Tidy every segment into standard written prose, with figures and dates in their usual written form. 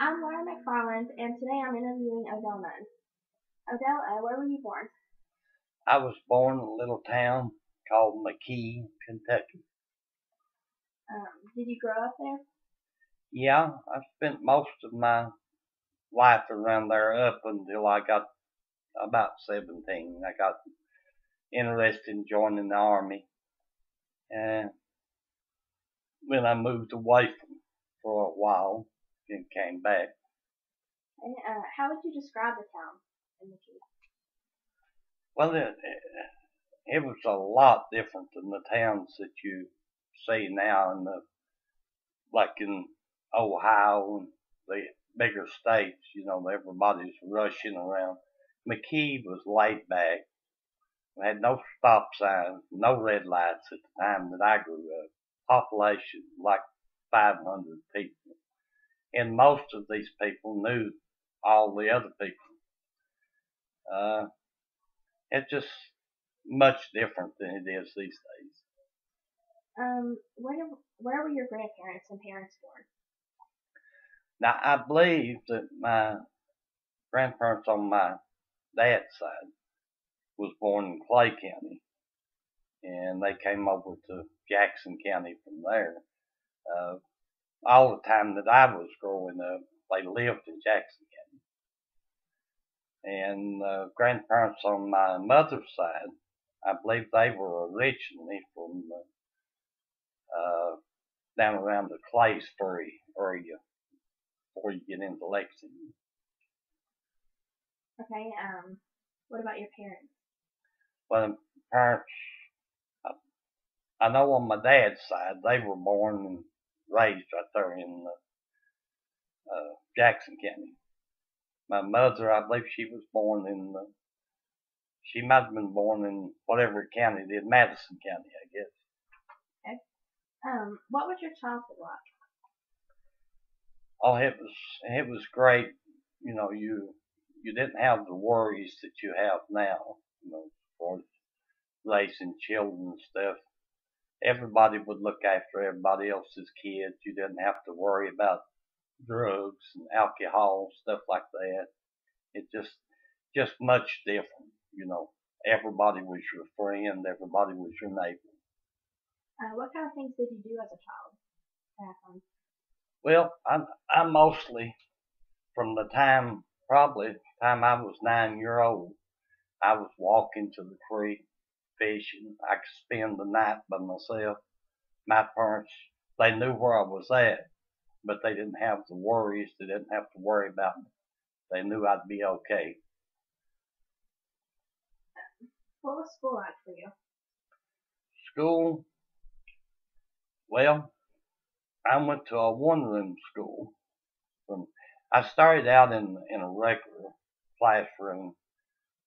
I'm Laura McFarland, and today I'm interviewing Odell Nunn. Odell, where were you born? I was born in a little town called McKee, Kentucky. Did you grow up there? Yeah, I spent most of my life around there up until I got about 17. I got interested in joining the Army, and then I moved away from for a while and came back. And, how would you describe the town in the Keys? Well, it was a lot different than the towns that you see now like in Ohio and the bigger states. Everybody's rushing around. McKee was laid back. We had no stop signs, no red lights at the time that I grew up. Population like 500 people. And most of these people knew all the other people. Uh, it's just much different than it is these days. Where were your grandparents and parents born? Now, I believe that my grandparents on my dad's side was born in Clay County, and they came over to Jackson County from there. Uh, all the time that I was growing up, they lived in Jackson County. And grandparents on my mother's side, I believe they were originally from down around the Claysbury area before you get into Lexington. Okay. What about your parents? Well, parents, I know on my dad's side, they were born and raised right there in Jackson County. My mother, I believe she was born in, she might have been born in whatever county it is, Madison County, I guess. Okay. What was your childhood like? Oh, it was great. You didn't have the worries that you have now. For raising children and stuff. Everybody would look after everybody else's kids. You didn't have to worry about drugs and alcohol, stuff like that. It just much different. Everybody was your friend, everybody was your neighbor. What kind of things did you do as a child? Have fun. Well, I mostly from probably the time I was 9 year old, I was walking to the creek, fishing. I could spend the night by myself. My parents, they knew where I was at, but they didn't have the worries. They didn't have to worry about me. They knew I'd be okay. What was school like for you? School, well, I went to a one-room school. From I started out in a regular classroom.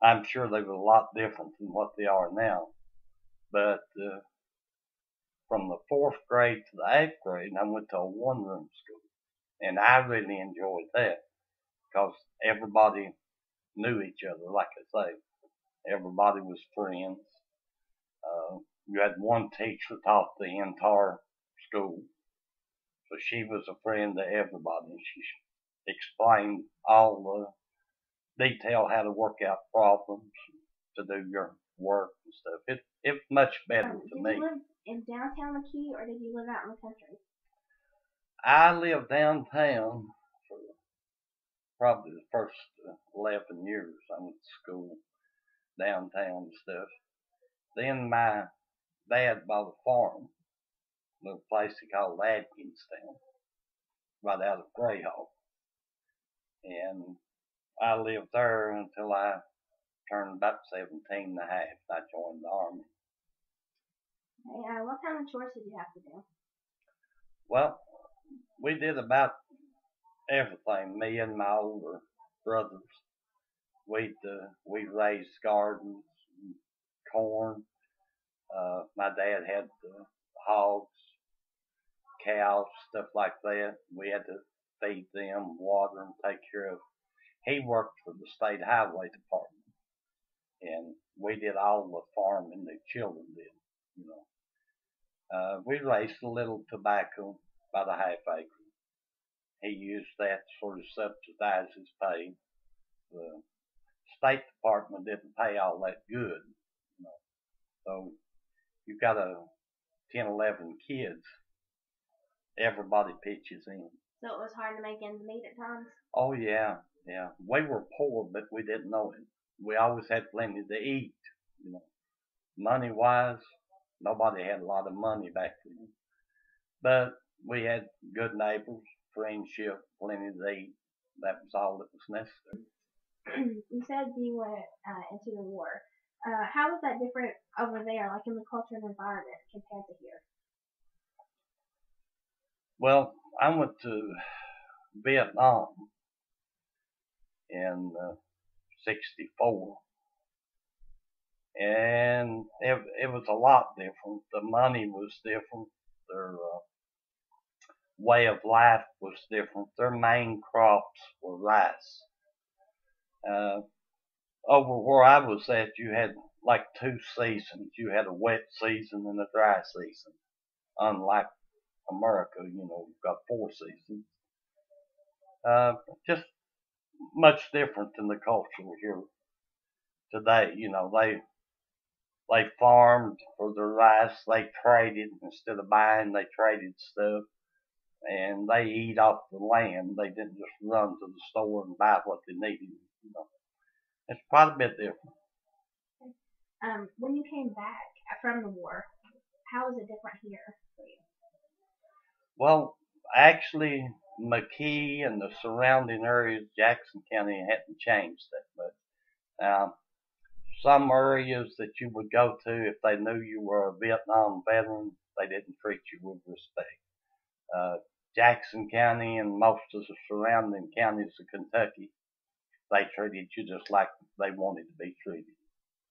I'm sure they were a lot different than what they are now. But from the fourth grade to the eighth grade, I went to a one-room school, and I really enjoyed that because everybody knew each other. Like I say, everybody was friends. You had one teacher taught the entire school, so she was a friend to everybody. She explained all the detail how to work out problems, to do your work and stuff. It's much better to Did me. you live in downtown McKee or did you live out in the country? I lived downtown for probably the first 11 years. I went to school downtown and stuff. Then my dad bought a farm, a little place he called Adkinstown, right out of Greyhawk. And I lived there until I turned about 17 and a half. I joined the Army. Okay, what kind of chores did you have to do? Well, we did about everything. Me and my older brothers, we raised gardens, and corn. My dad had hogs, cows, stuff like that. We had to feed them, water them, take care of. He worked for the state highway department, and we did all the farming the children did. We raised a little tobacco, about a half acre, he used that to sort of subsidize his pay. The State Department didn't pay all that good, you know. So you got 10, 11 kids, everybody pitches in. So it was hard to make ends meet at times? Oh yeah, yeah. We were poor, but we didn't know it. We always had plenty to eat, you know. Money wise, nobody had a lot of money back then. But we had good neighbors, friendship, plenty to eat. That was all that was necessary. You said you went into the war. How was that different over there, like in the culture and environment compared to here? Well, I went to Vietnam in '64, and it was a lot different. The money was different. Their way of life was different. Their main crops were rice. Uh, Over where I was at, you had like two seasons. You had a wet season and a dry season. Unlike America, you know, you've got 4 seasons. Just much different than the culture here today. You know, they farmed for their rice. They traded instead of buying. They traded stuff, and they eat off the land. They didn't just run to the store and buy what they needed. You know, it's quite a bit different. When you came back from the war, how was it different here for you? Well, actually, McKee and the surrounding areas, Jackson County, hadn't changed that much. Some areas that you would go to, if they knew you were a Vietnam veteran, they didn't treat you with respect. Jackson County and most of the surrounding counties of Kentucky, they treated you just like they wanted to be treated.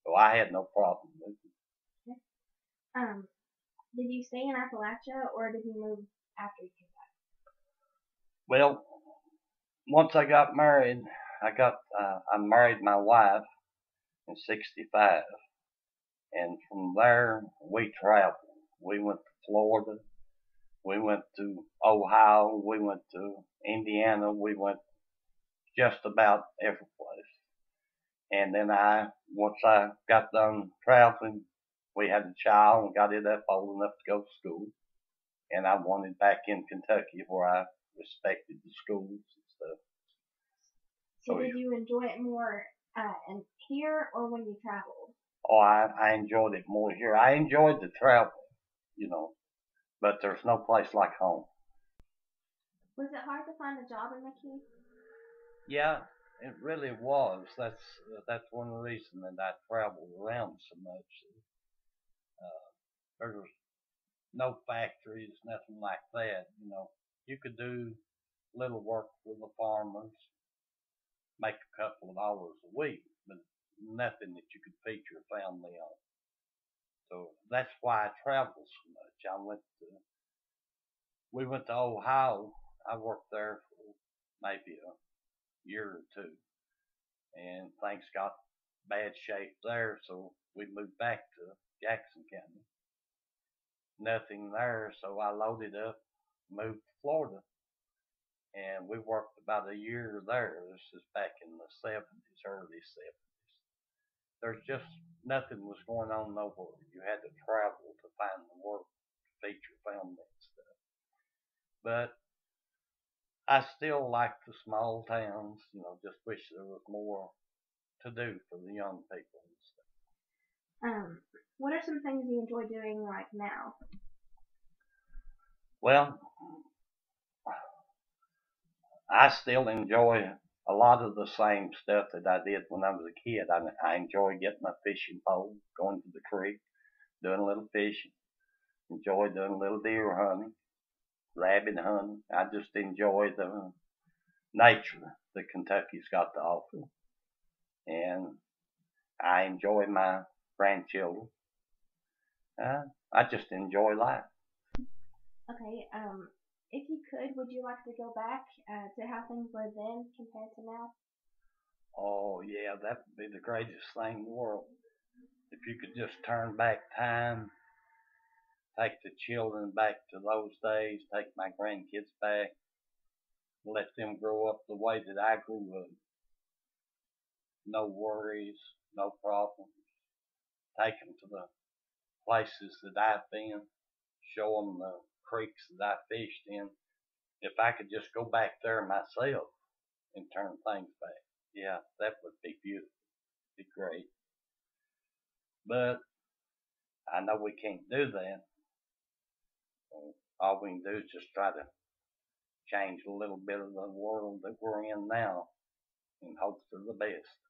So I had no problem with it. Did you stay in Appalachia or did you move after you came back? Well, once I got married, I married my wife in '65, and from there we traveled. We went to Florida, we went to Ohio, we went to Indiana, we went just about every place. And then once I got done traveling, we had a child and got it up old enough to go to school. And I wanted back in Kentucky where I respected the schools and stuff. So did you enjoy it more here or when you traveled? Oh, I enjoyed it more here. I enjoyed the travel, you know, but there's no place like home. Was it hard to find a job in McKee? Yeah, it really was. That's one reason that I traveled around so much. There was no factories, nothing like that. You know, you could do little work for the farmers, make a couple of dollars a week, but nothing that you could feed your family on. So that's why I traveled so much. We went to Ohio. I worked there for maybe a year or two, and things got bad shape there, so we moved back to Jackson County. Nothing there, so I loaded up, moved to Florida, and we worked about a year there. This is back in the '70s, early '70s. There's just nothing was going on nowhere. You had to travel to find the work to feed your family and stuff. But I still like the small towns. You know, just wish there was more to do for the young people and stuff. What are some things you enjoy doing like now? Well, I still enjoy a lot of the same stuff that I did when I was a kid. I enjoy getting my fishing pole, going to the creek, doing a little fishing. Enjoy doing a little deer hunting, rabbit hunting. I just enjoy the nature that Kentucky's got to offer. And I enjoy my grandchildren. I just enjoy life. Okay, if you could, would you like to go back to how things were then compared to now? Oh, yeah, that would be the greatest thing in the world. If you could just turn back time, take the children back to those days, take my grandkids back, let them grow up the way that I grew up. No worries, no problems. Take them to the places that I've been, show them the creeks that I fished in. If I could just go back there myself and turn things back, yeah, that would be beautiful. Be great. But I know we can't do that. So all we can do is just try to change a little bit of the world that we're in now and hope for the best.